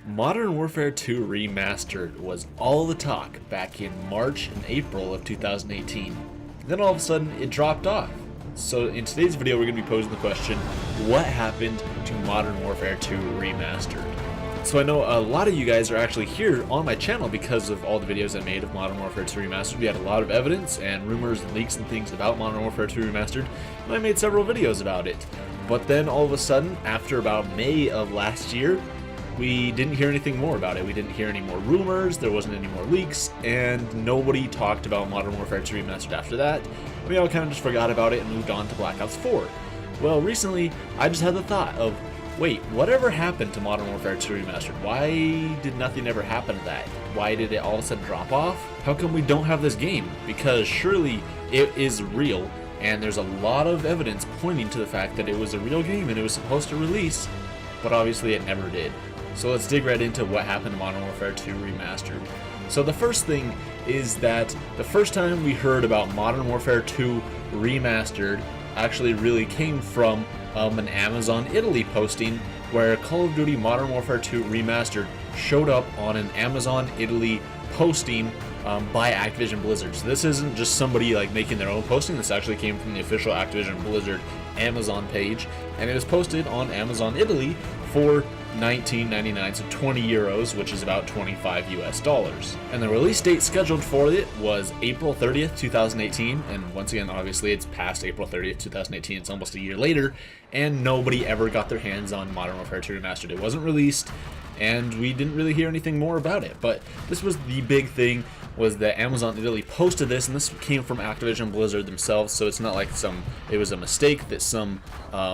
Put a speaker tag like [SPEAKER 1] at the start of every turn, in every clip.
[SPEAKER 1] Modern Warfare 2 Remastered was all the talk back in March and April of 2018. Then all of a sudden, it dropped off. So in today's video, we're going to be posing the question, what happened to Modern Warfare 2 Remastered? So I know a lot of you guys are actually here on my channel because of all the videos I made of Modern Warfare 2 Remastered. We had a lot of evidence and rumors and leaks and things about Modern Warfare 2 Remastered, and I made several videos about it. But then all of a sudden, after about May of last year, we didn't hear anything more about it. We didn't hear any more rumors, there wasn't any more leaks, and nobody talked about Modern Warfare 2 Remastered after that. We all kind of just forgot about it and moved on to Black Ops 4. Well, recently, I just had the thought of, wait, whatever happened to Modern Warfare 2 Remastered? Why did nothing ever happen to that? Why did it all of a sudden drop off? How come we don't have this game? Because surely it is real, and there's a lot of evidence pointing to the fact that it was a real game and it was supposed to release, but obviously it never did. So let's dig right into what happened to Modern Warfare 2 Remastered. So the first thing is that the first time we heard about Modern Warfare 2 Remastered actually really came from an Amazon Italy posting where Call of Duty Modern Warfare 2 Remastered showed up on an Amazon Italy posting by Activision Blizzard. So this isn't just somebody like making their own posting, this actually came from the official Activision Blizzard Amazon page, and it was posted on Amazon Italy for $19.99, so 20 euros, which is about 25 US dollars. And the release date scheduled for it was April 30th, 2018, and once again, obviously it's past April 30th, 2018, it's almost a year later, and nobody ever got their hands on Modern Warfare 2 Remastered. It wasn't released, and we didn't really hear anything more about it, but this was the big thing, was that Amazon Italy posted this, and this came from Activision Blizzard themselves, so it's not like it was a mistake that some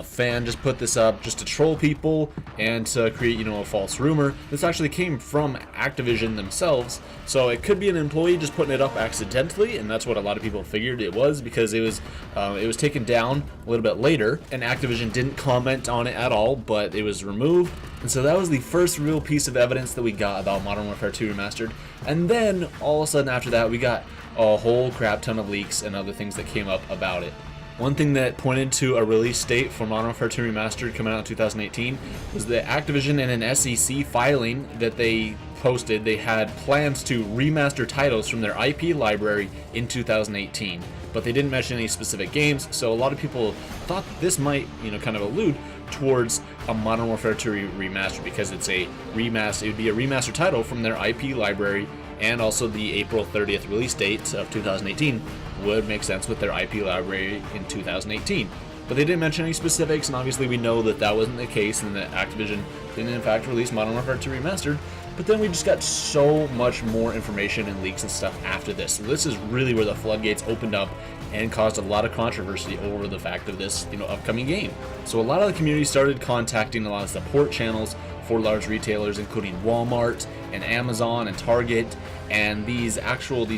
[SPEAKER 1] fan just put this up just to troll people and to create, a false rumor. This actually came from Activision themselves, so it could be an employee just putting it up accidentally, and that's what a lot of people figured it was, because it was taken down a little bit later, and Activision didn't comment on it at all, but it was removed. And so that was the first real piece of evidence that we got about Modern Warfare 2 Remastered. And then, all of a sudden after that, we got a whole crap ton of leaks and other things that came up about it. One thing that pointed to a release date for Modern Warfare 2 Remastered coming out in 2018 was that Activision, in an SEC filing that they posted, they had plans to remaster titles from their IP library in 2018. But they didn't mention any specific games, so a lot of people thought that this might, kind of allude towards a Modern Warfare 2 Remastered, because it's a remaster. It would be a remaster title from their IP library, and also the April 30th release date of 2018 would make sense with their IP library in 2018. But they didn't mention any specifics, and obviously we know that that wasn't the case, and that Activision didn't in fact release Modern Warfare 2 Remastered. But then we just got so much more information and leaks and stuff after this. So this is really where the floodgates opened up and caused a lot of controversy over the fact of this, upcoming game. So a lot of the community started contacting a lot of support channels for large retailers, including Walmart and Amazon and Target, and these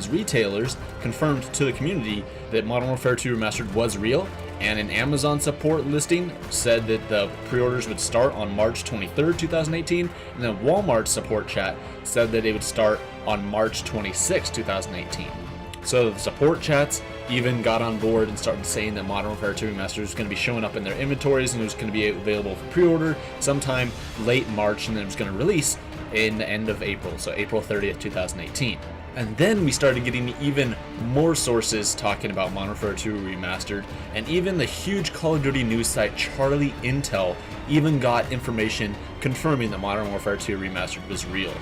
[SPEAKER 1] retailers confirmed to the community that Modern Warfare 2 Remastered was real, and an Amazon support listing said that the pre-orders would start on March 23rd, 2018, and then Walmart support chat said that it would start on March 26th, 2018. So the support chats even got on board and started saying that Modern Warfare 2 Remastered was going to be showing up in their inventories, and it was going to be available for pre-order sometime late March, and then it was going to release in the end of April, so April 30th, 2018. And then we started getting even more sources talking about Modern Warfare 2 Remastered, and even the huge Call of Duty news site Charlie Intel even got information confirming that Modern Warfare 2 Remastered was real.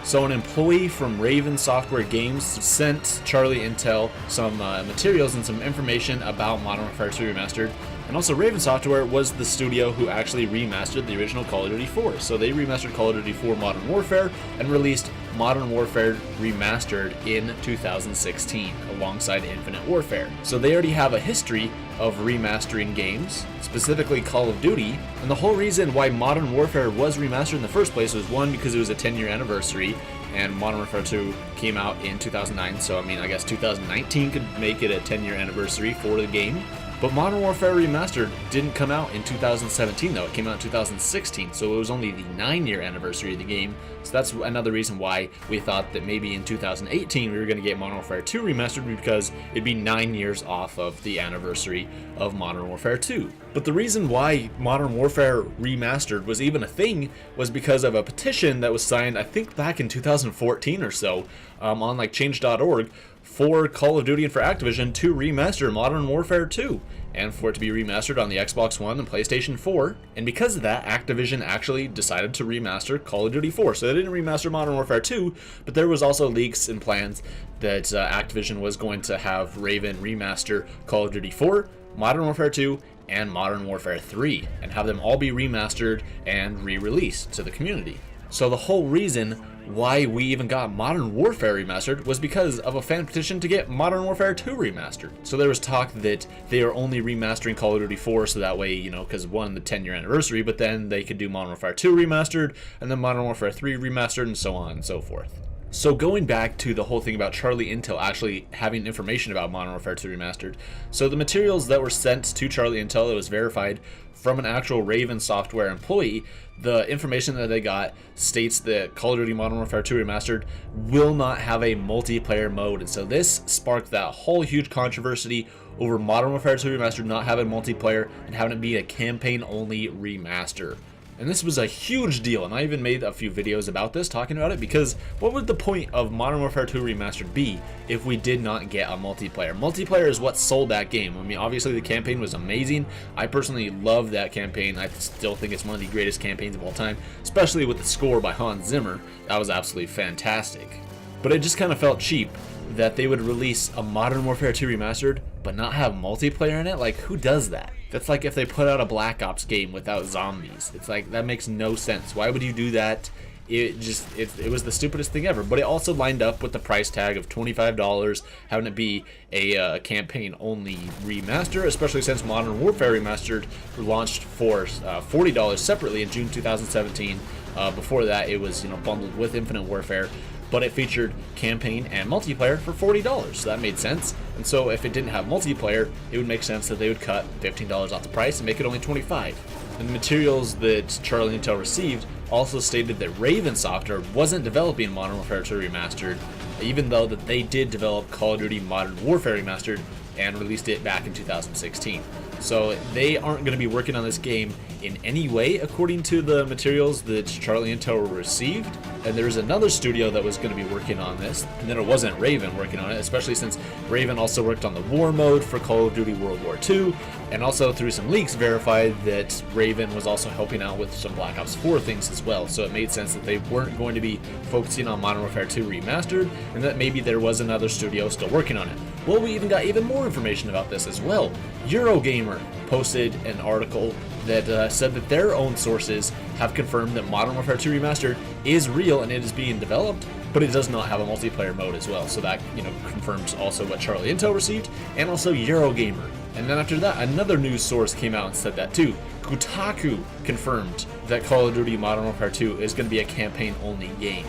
[SPEAKER 1] So an employee from Raven Software Games sent Charlie Intel some materials and some information about Modern Warfare 2 Remastered. And also Raven Software was the studio who actually remastered the original Call of Duty 4. So they remastered Call of Duty 4 Modern Warfare and released Modern Warfare Remastered in 2016 alongside Infinite Warfare. So they already have a history of remastering games, specifically Call of Duty. And the whole reason why Modern Warfare was remastered in the first place was, one, because it was a 10-year anniversary, and Modern Warfare 2 came out in 2009, so I guess 2019 could make it a 10-year anniversary for the game. But Modern Warfare Remastered didn't come out in 2017 though, it came out in 2016, so it was only the 9-year anniversary of the game. So that's another reason why we thought that maybe in 2018 we were going to get Modern Warfare 2 Remastered, because it'd be 9 years off of the anniversary of Modern Warfare 2. But the reason why Modern Warfare Remastered was even a thing was because of a petition that was signed, I think back in 2014 or so, on like change.org, for Call of Duty and for Activision to remaster Modern Warfare 2, and for it to be remastered on the Xbox One and PlayStation 4. And because of that, Activision actually decided to remaster Call of Duty 4. So they didn't remaster Modern Warfare 2, but there was also leaks and plans that Activision was going to have Raven remaster Call of Duty 4, Modern Warfare 2, and Modern Warfare 3, and have them all be remastered and re-released to the community. So the whole reason why we even got Modern Warfare Remastered was because of a fan petition to get Modern Warfare 2 remastered. So there was talk that they are only remastering Call of Duty 4 so that way, because one, the 10-year anniversary, but then they could do Modern Warfare 2 remastered, and then Modern Warfare 3 remastered, and so on and so forth. So going back to the whole thing about Charlie Intel actually having information about Modern Warfare 2 Remastered, so the materials that were sent to Charlie Intel that was verified from an actual Raven Software employee, the information that they got states that Call of Duty Modern Warfare 2 Remastered will not have a multiplayer mode. And so this sparked that whole huge controversy over Modern Warfare 2 Remastered not having multiplayer and having it be a campaign-only remaster. And this was a huge deal, and I even made a few videos about this, talking about it, because what would the point of Modern Warfare 2 Remastered be if we did not get a multiplayer? Multiplayer is what sold that game. I mean, obviously the campaign was amazing. I personally love that campaign. I still think it's one of the greatest campaigns of all time, especially with the score by Hans Zimmer. That was absolutely fantastic. But it just kind of felt cheap that they would release a Modern Warfare 2 Remastered but not have multiplayer in it. Like, who does that? That's like if they put out a Black Ops game without zombies. It's like, that makes no sense. Why would you do that? It was the stupidest thing ever. But it also lined up with the price tag of $25, having it be a campaign-only remaster, especially since Modern Warfare Remastered launched for $40 separately in June 2017. Before that, it was bundled with Infinite Warfare, but it featured campaign and multiplayer for $40, so that made sense. And so if it didn't have multiplayer, it would make sense that they would cut $15 off the price and make it only $25. And the materials that Charlie Intel received also stated that Raven Software wasn't developing Modern Warfare 2 Remastered, even though that they did develop Call of Duty Modern Warfare Remastered and released it back in 2016. So they aren't going to be working on this game in any way, according to the materials that Charlie Intel received. And there was another studio that was going to be working on this, and then it wasn't Raven working on it, especially since Raven also worked on the war mode for Call of Duty World War II, and also through some leaks verified that Raven was also helping out with some Black Ops 4 things as well. So it made sense that they weren't going to be focusing on Modern Warfare 2 Remastered, and that maybe there was another studio still working on it. Well, we even got even more information about this as well. Eurogamer posted an article that said that their own sources have confirmed that Modern Warfare 2 Remastered is real and it is being developed, but it does not have a multiplayer mode as well. So that confirms also what Charlie Intel received, and also Eurogamer. And then after that, another news source came out and said that too. Kotaku confirmed that Call of Duty Modern Warfare 2 is going to be a campaign-only game.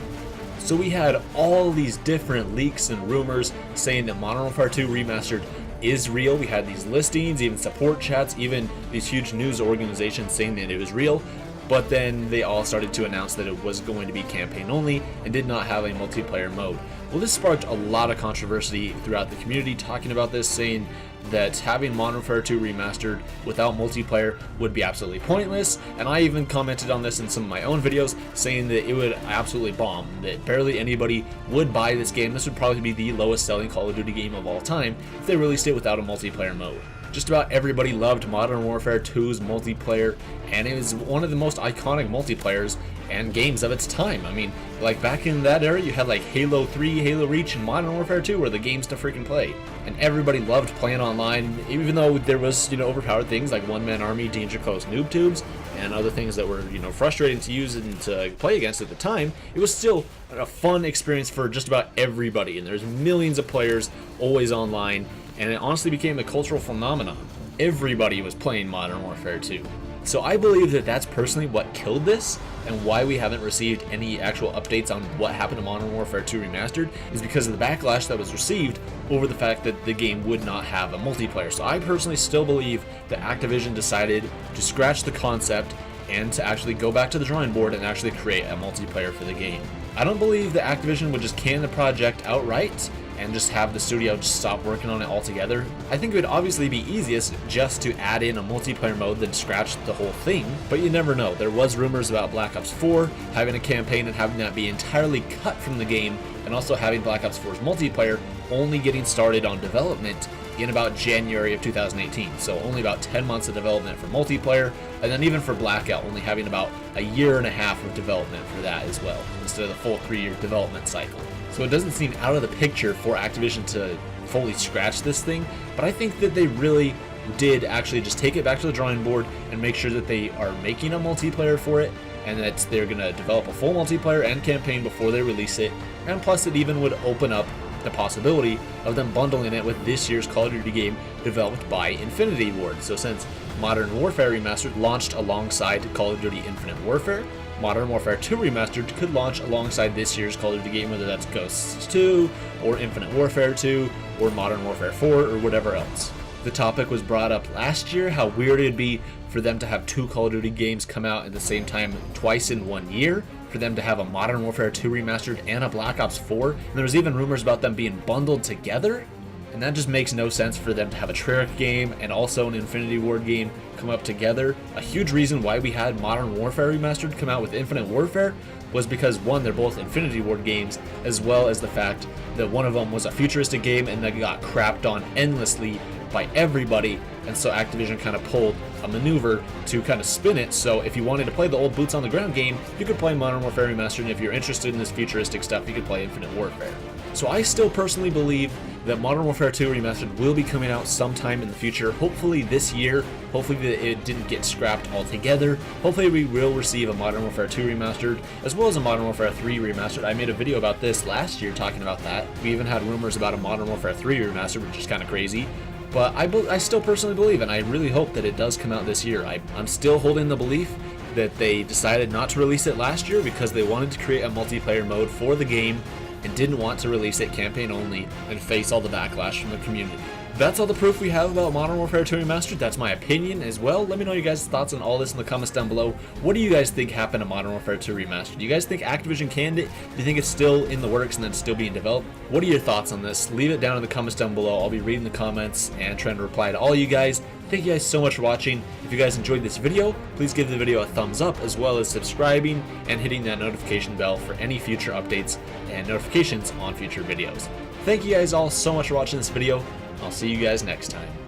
[SPEAKER 1] So we had all these different leaks and rumors saying that Modern Warfare 2 Remastered is real. We had these listings, even support chats, even these huge news organizations saying that it was real. But then they all started to announce that it was going to be campaign only and did not have a multiplayer mode. Well, this sparked a lot of controversy throughout the community talking about this, saying that having Modern Warfare 2 Remastered without multiplayer would be absolutely pointless. And I even commented on this in some of my own videos, saying that it would absolutely bomb, that barely anybody would buy this game. This would probably be the lowest selling Call of Duty game of all time if they released it without a multiplayer mode. Just about everybody loved Modern Warfare 2's multiplayer, and it was one of the most iconic multiplayers and games of its time. I mean, like back in that era, you had like Halo 3, Halo Reach, and Modern Warfare 2 were the games to freaking play. And everybody loved playing online, even though there was, overpowered things like one-man army, danger close noob tubes, and other things that were, frustrating to use and to play against at the time. It was still a fun experience for just about everybody, and there's millions of players always online, and it honestly became a cultural phenomenon. Everybody was playing Modern Warfare 2. So I believe that that's personally what killed this, and why we haven't received any actual updates on what happened to Modern Warfare 2 Remastered is because of the backlash that was received over the fact that the game would not have a multiplayer. So I personally still believe that Activision decided to scratch the concept and to actually go back to the drawing board and actually create a multiplayer for the game. I don't believe that Activision would just can the project outright and just have the studio just stop working on it altogether. I think it would obviously be easiest just to add in a multiplayer mode than scratch the whole thing, but you never know. There was rumors about Black Ops 4 having a campaign and having that be entirely cut from the game, and also having Black Ops 4's multiplayer only getting started on development in about January of 2018. So only about 10 months of development for multiplayer, and then even for Blackout only having about a year and a half of development for that as well, instead of the full 3-year development cycle. So it doesn't seem out of the picture for Activision to fully scratch this thing, but I think that they really did actually just take it back to the drawing board and make sure that they are making a multiplayer for it, and that they're going to develop a full multiplayer and campaign before they release it. And plus it even would open up the possibility of them bundling it with this year's Call of Duty game developed by Infinity Ward. So since Modern Warfare Remastered launched alongside Call of Duty Infinite Warfare, Modern Warfare 2 Remastered could launch alongside this year's Call of Duty game, whether that's Ghosts 2, or Infinite Warfare 2, or Modern Warfare 4, or whatever else. The topic was brought up last year, how weird it'd be for them to have 2 Call of Duty games come out at the same time twice in 1 year, for them to have a Modern Warfare 2 Remastered and a Black Ops 4, and there was even rumors about them being bundled together, and that just makes no sense for them to have a Treyarch game and also an Infinity Ward game come up together. A huge reason why we had Modern Warfare Remastered come out with Infinite Warfare was because, one, they're both Infinity Ward games, as well as the fact that one of them was a futuristic game and that got crapped on endlessly by everybody, and so Activision kind of pulled a maneuver to kind of spin it. So if you wanted to play the old boots on the ground game, you could play Modern Warfare Remastered, and if you're interested in this futuristic stuff, you could play Infinite Warfare. So I still personally believe that Modern Warfare 2 Remastered will be coming out sometime in the future, hopefully this year. Hopefully that it didn't get scrapped altogether. Hopefully we will receive a Modern Warfare 2 Remastered, as well as a Modern Warfare 3 Remastered. I made a video about this last year talking about that. We even had rumors about a Modern Warfare 3 Remastered, which is kind of crazy. But I still personally believe, and I really hope that it does come out this year. I'm still holding the belief that they decided not to release it last year because they wanted to create a multiplayer mode for the game and didn't want to release it campaign only and face all the backlash from the community. That's all the proof we have about Modern Warfare 2 Remastered. That's my opinion as well. Let me know your guys' thoughts on all this in the comments down below. What do you guys think happened to Modern Warfare 2 Remastered? Do you guys think Activision canned it? Do you think it's still in the works and then still being developed? What are your thoughts on this? Leave it down in the comments down below. I'll be reading the comments and trying to reply to all you guys. Thank you guys so much for watching. If you guys enjoyed this video, please give the video a thumbs up, as well as subscribing and hitting that notification bell for any future updates and notifications on future videos. Thank you guys all so much for watching this video. I'll see you guys next time.